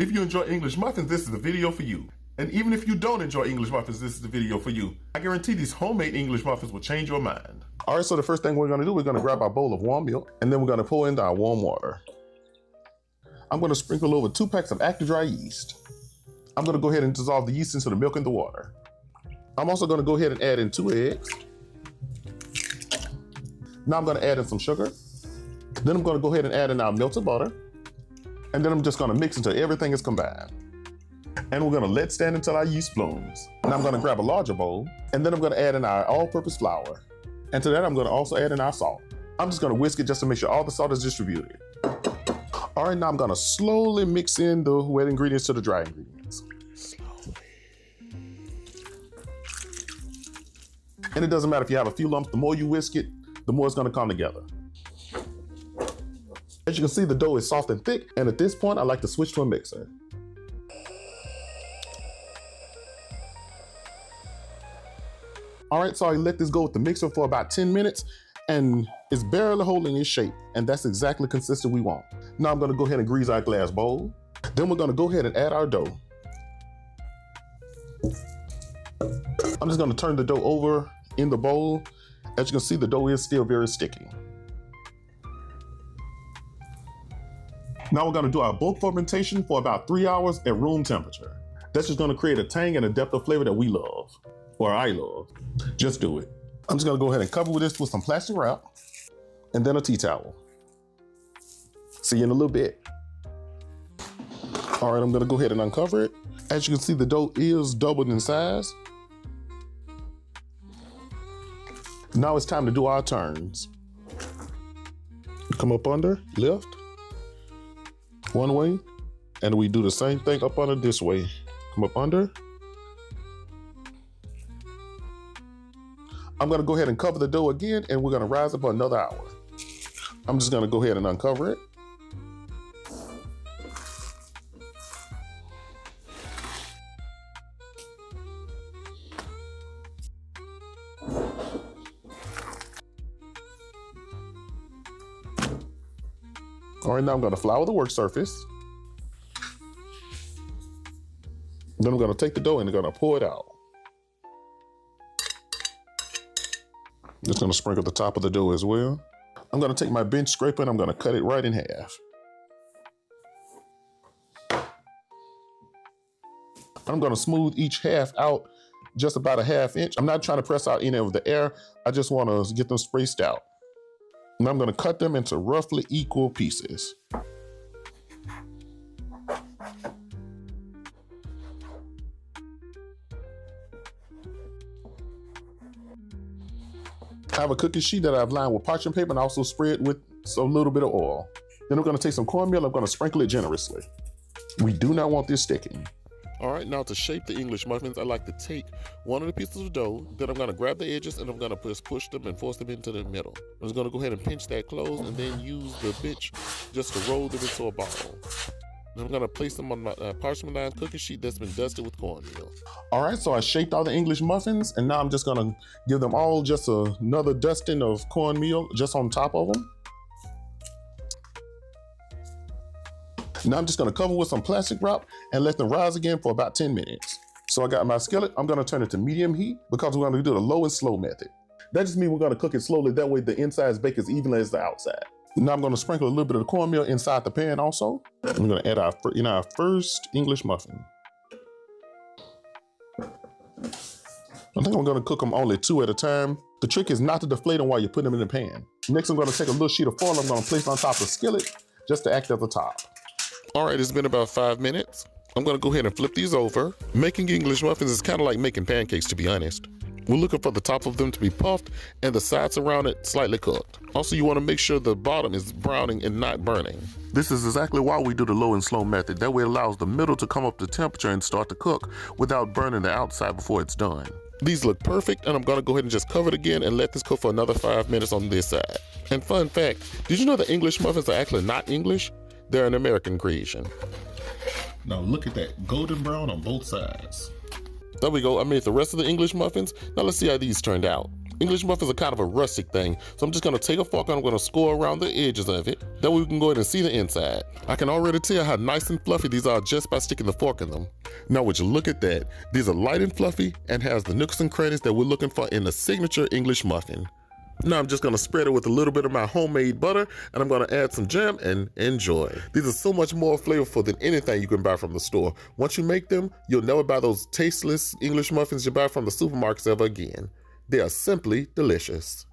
If you enjoy English muffins, this is the video for you. And even if you don't enjoy English muffins, this is the video for you. I guarantee these homemade English muffins will change your mind. All right, so the first thing we're gonna do, we're gonna grab our bowl of warm milk, and then we're gonna pour in our warm water. I'm gonna sprinkle over 2 packs of active dry yeast. I'm gonna go ahead and dissolve the yeast into the milk and the water. I'm also gonna go ahead and add in 2 eggs. Now I'm gonna add in some sugar. Then I'm gonna go ahead and add in our melted butter. And then I'm just gonna mix until everything is combined. And we're gonna let stand until our yeast blooms. Now I'm gonna grab a larger bowl, and then I'm gonna add in our all-purpose flour. And to that, I'm gonna also add in our salt. I'm just gonna whisk it just to make sure all the salt is distributed. All right, now I'm gonna slowly mix in the wet ingredients to the dry ingredients. Slowly. And it doesn't matter if you have a few lumps, the more you whisk it, the more it's gonna come together. As you can see, the dough is soft and thick, and at this point, I like to switch to a mixer. All right, so I let this go with the mixer for about 10 minutes, and it's barely holding its shape, and that's exactly consistent we want. Now I'm gonna go ahead and grease our glass bowl. Then we're gonna go ahead and add our dough. I'm just gonna turn the dough over in the bowl. As you can see, the dough is still very sticky. Now we're gonna do our bulk fermentation for about 3 hours at room temperature. That's just gonna create a tang and a depth of flavor that we love, or I love. Just do it. I'm just gonna go ahead and cover this with some plastic wrap and then a tea towel. See you in a little bit. All right, I'm gonna go ahead and uncover it. As you can see, the dough is doubled in size. Now it's time to do our turns. Come up under, lift, one way, and we do the same thing up under this way. Come up under. I'm gonna go ahead and cover the dough again, and we're gonna rise up for another hour. I'm just gonna go ahead and uncover it. All right, now I'm gonna flour the work surface. Then I'm gonna take the dough and I'm gonna pour it out. Just gonna sprinkle the top of the dough as well. I'm gonna take my bench scraper and I'm gonna cut it right in half. I'm gonna smooth each half out just about a ½ inch. I'm not trying to press out any of the air. I just wanna get them spaced out. And I'm gonna cut them into roughly equal pieces. I have a cookie sheet that I've lined with parchment paper and also spread with a little bit of oil. Then I'm gonna take some cornmeal, I'm gonna sprinkle it generously. We do not want this sticking. All right, now to shape the English muffins, I like to take one of the pieces of dough, then I'm gonna grab the edges and I'm gonna just push them and force them into the middle. I'm just gonna go ahead and pinch that close and then use the bench just to roll them into a ball. Then I'm gonna place them on my parchment lined cookie sheet that's been dusted with cornmeal. All right, so I shaped all the English muffins, and now I'm just gonna give them all just another dusting of cornmeal just on top of them. Now I'm just gonna cover with some plastic wrap and let them rise again for about 10 minutes. So I got my skillet, I'm gonna turn it to medium heat because we're gonna do the low and slow method. That just means we're gonna cook it slowly, that way the inside is baked as evenly as the outside. Now I'm gonna sprinkle a little bit of the cornmeal inside the pan also. I'm gonna add our first English muffin. I think I'm gonna cook them only 2 at a time. The trick is not to deflate them while you put them in the pan. Next, I'm gonna take a little sheet of foil I'm gonna place on top of the skillet just to act as a top. All right, it's been about 5 minutes. I'm gonna go ahead and flip these over. Making English muffins is kind of like making pancakes, to be honest. We're looking for the top of them to be puffed and the sides around it slightly cooked. Also, you wanna make sure the bottom is browning and not burning. This is exactly why we do the low and slow method. That way it allows the middle to come up to temperature and start to cook without burning the outside before it's done. These look perfect, and I'm gonna go ahead and just cover it again and let this cook for another 5 minutes on this side. And fun fact, did you know that English muffins are actually not English? They're an American creation. Now look at that, golden brown on both sides. There we go, I made the rest of the English muffins. Now let's see how these turned out. English muffins are kind of a rustic thing, so I'm just gonna take a fork and I'm gonna score around the edges of it. That way we can go ahead and see the inside. I can already tell how nice and fluffy these are just by sticking the fork in them. Now would you look at that? These are light and fluffy and has the nooks and crannies that we're looking for in the signature English muffin. Now I'm just gonna spread it with a little bit of my homemade butter, and I'm gonna add some jam and enjoy. These are so much more flavorful than anything you can buy from the store. Once you make them, you'll never buy those tasteless English muffins you buy from the supermarkets ever again. They are simply delicious.